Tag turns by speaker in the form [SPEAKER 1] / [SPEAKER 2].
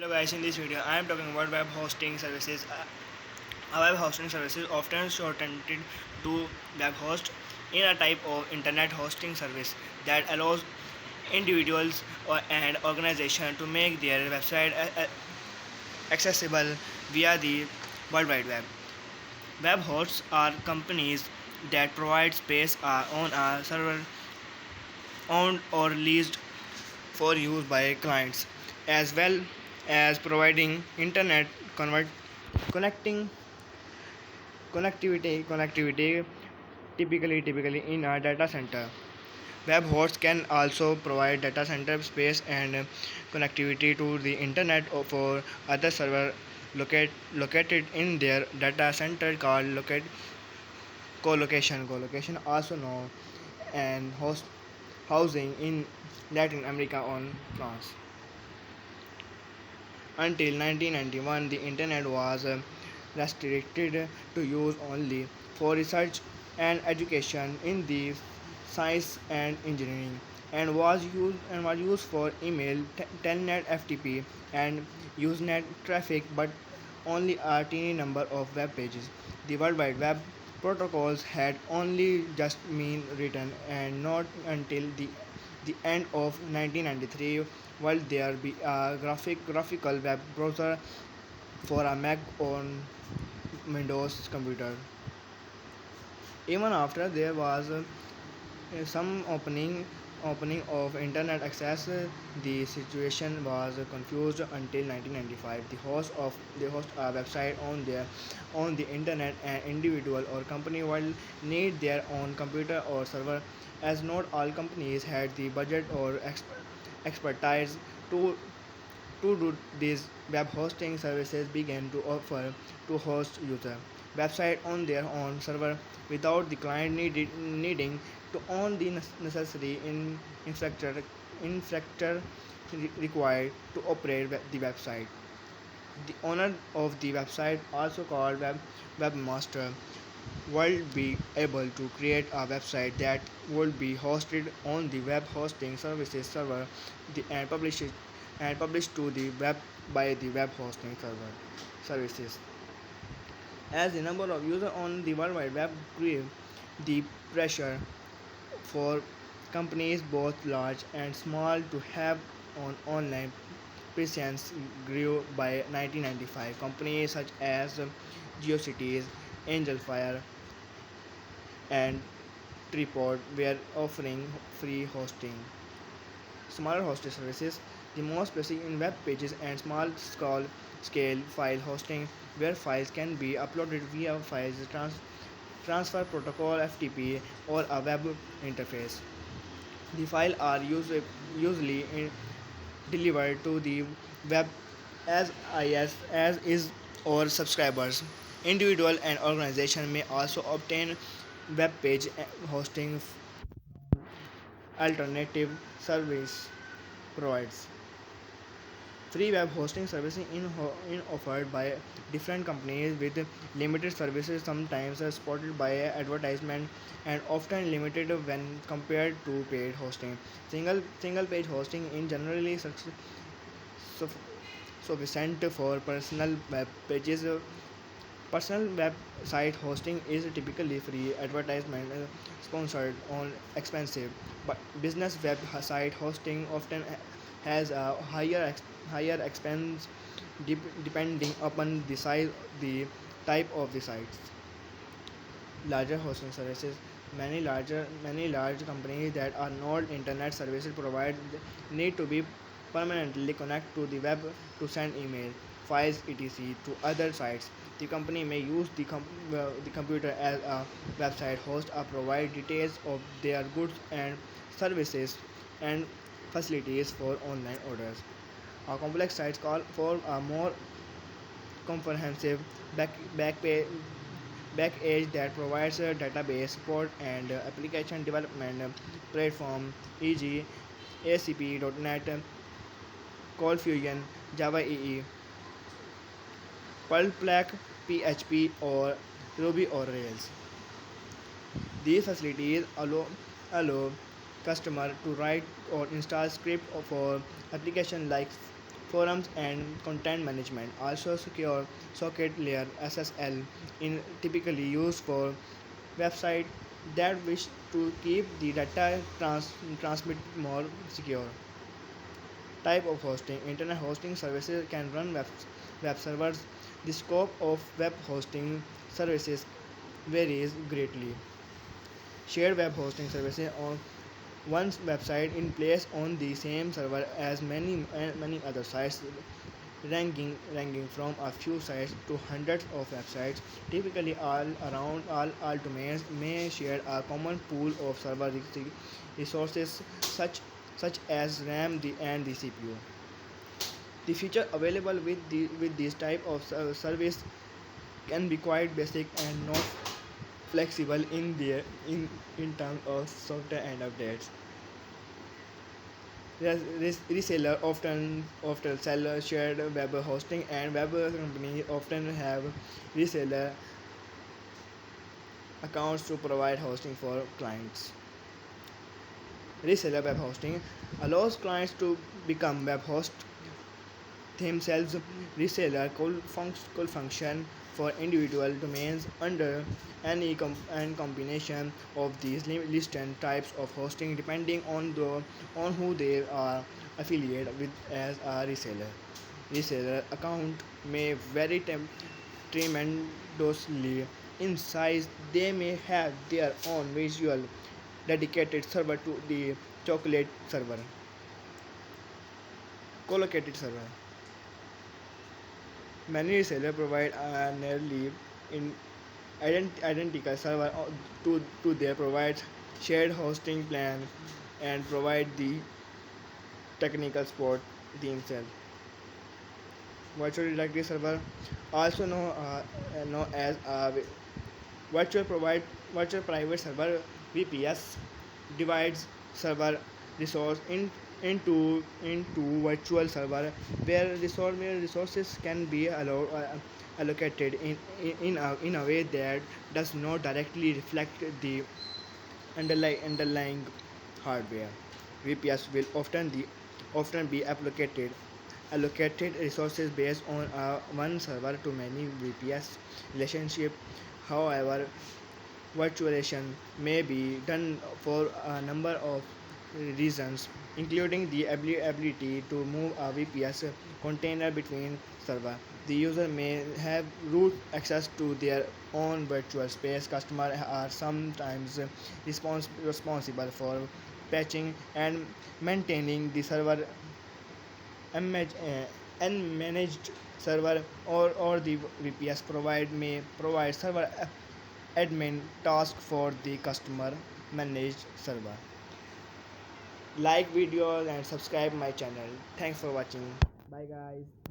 [SPEAKER 1] Hello guys, in this video I am talking about web hosting services. A web hosting service is often shortened to web host in a type of internet hosting service that allows individuals and organizations to make their website accessible via the World Wide Web. Web hosts are companies that provide space on a server owned or leased for use by clients, as well as providing internet convert, connecting connectivity typically in a data center. Web hosts can also provide data center space and connectivity to the internet or for other server located in their data center called co-location also known and housing in Latin America or France. Until 1991, the Internet was restricted to use only for research and education in the science and engineering, and was used for email, telnet, FTP, and Usenet traffic, but only a teeny number of web pages. The World Wide Web protocols had only just been written, and not until the end of 1993 will there be a graphical web browser for a Mac on Windows computer. Even after there was some opening of internet access, the situation was confused until 1995. The host a website on the internet, an individual or company will need their own computer or server, as not all companies had the budget or expertise to do this. Web hosting services began to offer to host user website on their own server without the client needing to own the necessary infrastructure required to operate the website. The owner of the website, also called webmaster, will be able to create a website that will be hosted on the web hosting services server and published to the web by the web hosting server services. As the number of users on the World Wide Web grew, the pressure for companies both large and small to have on online presence grew. By 1995, companies such as GeoCities, AngelFire, and Tripod were offering free hosting. Smaller hosting services, the most basic in web pages and scale file hosting, where files can be uploaded via files transfer protocol (FTP) or a web interface. The files are usually delivered to the web as is or subscribers. Individual and organization may also obtain web page hosting alternative service provides. Free web hosting services in offered by different companies with limited services, sometimes supported by advertisement, and often limited when compared to paid hosting. Single page hosting in generally suf- sufficient for personal web pages. Personal website hosting is typically free, advertisement sponsored or expensive, but business website hosting often has a higher expense depending upon the size, the type of the sites. Larger hosting services, many large companies that are not internet services provide need to be permanently connect to the web to send email, files, etc. to other sites. The company may use the computer as a website host or provide details of their goods and services and facilities for online orders. Our complex sites call for a more comprehensive back, back, pay, backend that provides a database support and application development platform, e.g., ASP.NET, Cold Fusion, Java EE, Perl, PHP, or Ruby or Rails. These facilities allow customer to write or install script for application like forums and content management. Also, secure socket layer SSL in typically used for website that wish to keep the data transmit more secure. Type of hosting: internet hosting services can run web servers. The scope of web hosting services varies greatly. Shared web hosting services on one website in place on the same server as many other sites, ranging from a few sites to hundreds of websites. Typically, all domains may share a common pool of server resources such as RAM and the CPU. The feature available with this type of service can be quite basic and not flexible in terms of software and updates. Yes, reseller often sell shared web hosting, and web companies often have reseller accounts to provide hosting for clients. Reseller web hosting allows clients to become web hosts themselves. Reseller could function for individual domains under any combination of these listed types of hosting depending on who they are affiliated with as a reseller. Reseller account may vary tremendously in size. They may have their own visual dedicated server to the chocolate server, collocated server. Many resellers provide a nearly in identical server to their provide shared hosting plan and provide the technical support themselves. Virtual Reality Server, also known as a virtual provide virtual private server (VPS), divides server resource into virtual server where resources can be allocated in a way that does not directly reflect the underlying hardware. VPS will often be allocated resources based on a one server to many VPS relationship. However, virtualization may be done for a number of reasons, including the ability to move a VPS container between servers. The user may have root access to their own virtual space. Customers are sometimes responsible for patching and maintaining the server and managed server, or the VPS provide server admin task for the customer managed server. Like videos and subscribe my channel. Thanks for watching. Bye guys.